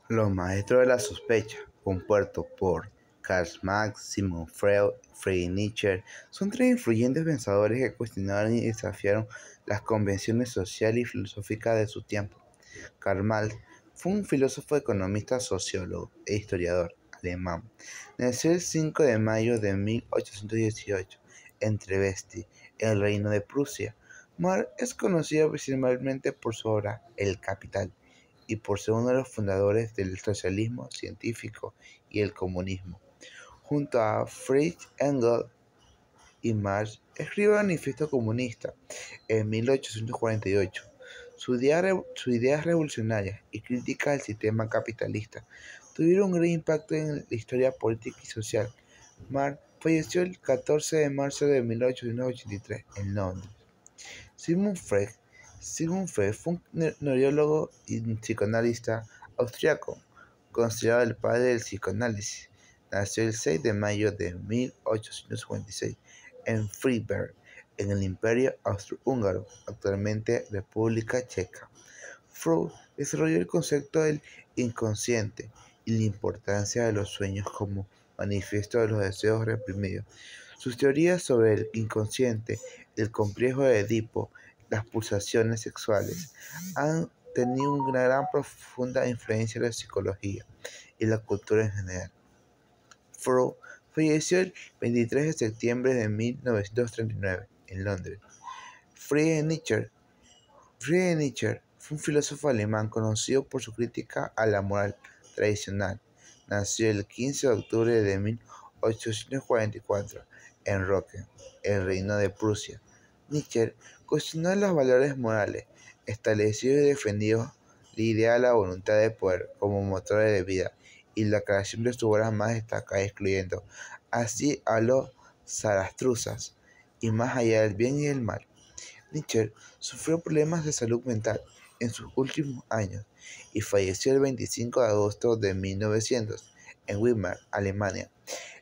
Los maestros de la sospecha, compuestos por Karl Marx, Sigmund Freud, Friedrich Nietzsche, son tres influyentes pensadores que cuestionaron y desafiaron las convenciones sociales y filosóficas de su tiempo. Karl Marx fue un filósofo, economista, sociólogo e historiador alemán. Nació el 5 de mayo de 1818 en Trebesti, en el Reino de Prusia. Marx es conocido principalmente por su obra El Capital y por ser uno de los fundadores del socialismo científico y el comunismo. Junto a Friedrich Engels y Marx, escribe el Manifiesto Comunista en 1848. Sus ideas revolucionarias y críticas al sistema capitalista tuvieron un gran impacto en la historia política y social. Marx falleció el 14 de marzo de 1883 en Londres. Sigmund Freud. Sigmund Freud fue un neurólogo y psicoanalista austriaco, considerado el padre del psicoanálisis. Nació el 6 de mayo de 1856 en Freiberg, en el Imperio Austrohúngaro, actualmente República Checa. Freud desarrolló el concepto del inconsciente y la importancia de los sueños como manifiesto de los deseos reprimidos. Sus teorías sobre el inconsciente, el complejo de Edipo, las pulsaciones sexuales, han tenido una gran profunda influencia en la psicología y la cultura en general. Freud falleció el 23 de septiembre de 1939 en Londres. Friedrich Nietzsche. Friedrich Nietzsche fue un filósofo alemán conocido por su crítica a la moral tradicional. Nació el 15 de octubre de 1844 en Rocken, el Reino de Prusia. Nietzsche cuestionó los valores morales establecidos y defendió la idea de la voluntad de poder como motor de vida y la creación de sus obras más destacadas, excluyendo así a los Zarastruzas y más allá del bien y el mal. Nietzsche sufrió problemas de salud mental en sus últimos años y falleció el 25 de agosto de 1900 en Weimar, Alemania.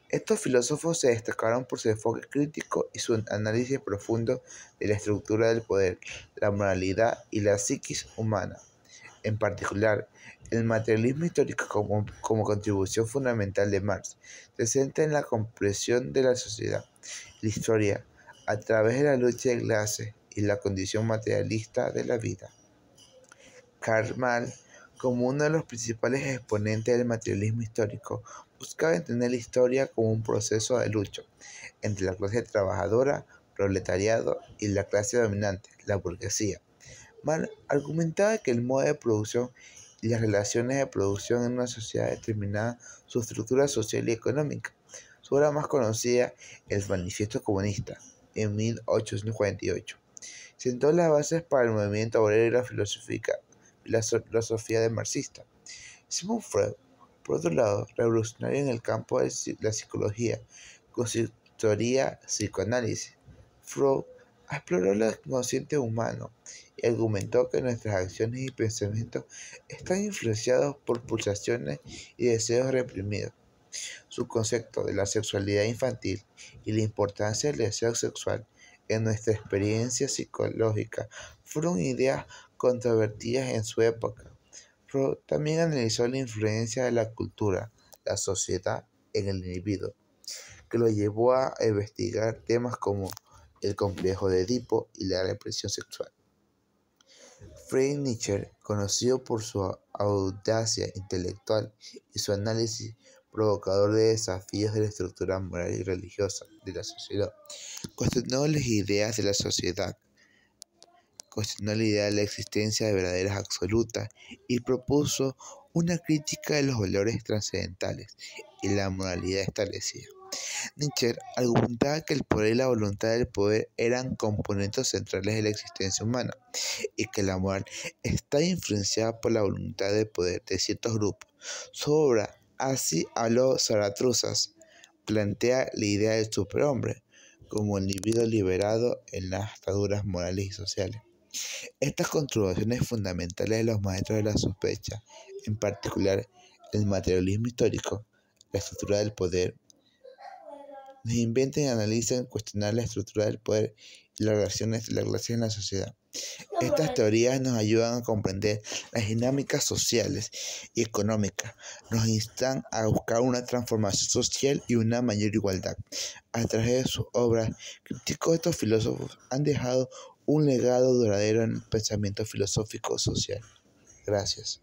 Estos filósofos se destacaron por su enfoque crítico y su análisis profundo de la estructura del poder, la moralidad y la psiquis humana. En particular, el materialismo histórico como contribución fundamental de Marx se centra en la comprensión de la sociedad, la historia, a través de la lucha de clases y la condición materialista de la vida. Karl Marx, como uno de los principales exponentes del materialismo histórico, buscaba entender la historia como un proceso de lucha entre la clase trabajadora, proletariado y la clase dominante, la burguesía. Marx argumentaba que el modo de producción y las relaciones de producción en una sociedad determinaban su estructura social y económica. Su obra más conocida, el Manifiesto Comunista, en 1848, sentó las bases para el movimiento obrero y la filosofía de marxista. Sigmund Freud, por otro lado, revolucionario en el campo de la psicología, con su teoría psicoanálisis. Freud exploró el inconsciente humano y argumentó que nuestras acciones y pensamientos están influenciados por pulsaciones y deseos reprimidos. Su concepto de la sexualidad infantil y la importancia del deseo sexual en nuestra experiencia psicológica fueron ideas controvertidas en su época. Freud también analizó la influencia de la cultura, la sociedad en el individuo, que lo llevó a investigar temas como el complejo de Edipo y la represión sexual. Friedrich Nietzsche, conocido por su audacia intelectual y su análisis provocador de desafíos de la estructura moral y religiosa de la sociedad, cuestionó las ideas de la sociedad, cuestionó la idea de la existencia de verdaderas absolutas y propuso una crítica de los valores trascendentales y la moralidad establecida. Nietzsche argumentaba que el poder y la voluntad del poder eran componentes centrales de la existencia humana y que la moral está influenciada por la voluntad de poder de ciertos grupos. Su obra, Así habló Zarathustra, plantea la idea del superhombre como individuo liberado en las ataduras morales y sociales. Estas contribuciones fundamentales de los maestros de la sospecha, en particular el materialismo histórico, la estructura del poder, nos inventan y analizan cuestionar la estructura del poder y las relaciones de la clase en la sociedad. Estas teorías nos ayudan a comprender las dinámicas sociales y económicas, nos instan a buscar una transformación social y una mayor igualdad. A través de sus obras, críticos de estos filósofos han dejado un legado duradero en el pensamiento filosófico social. Gracias.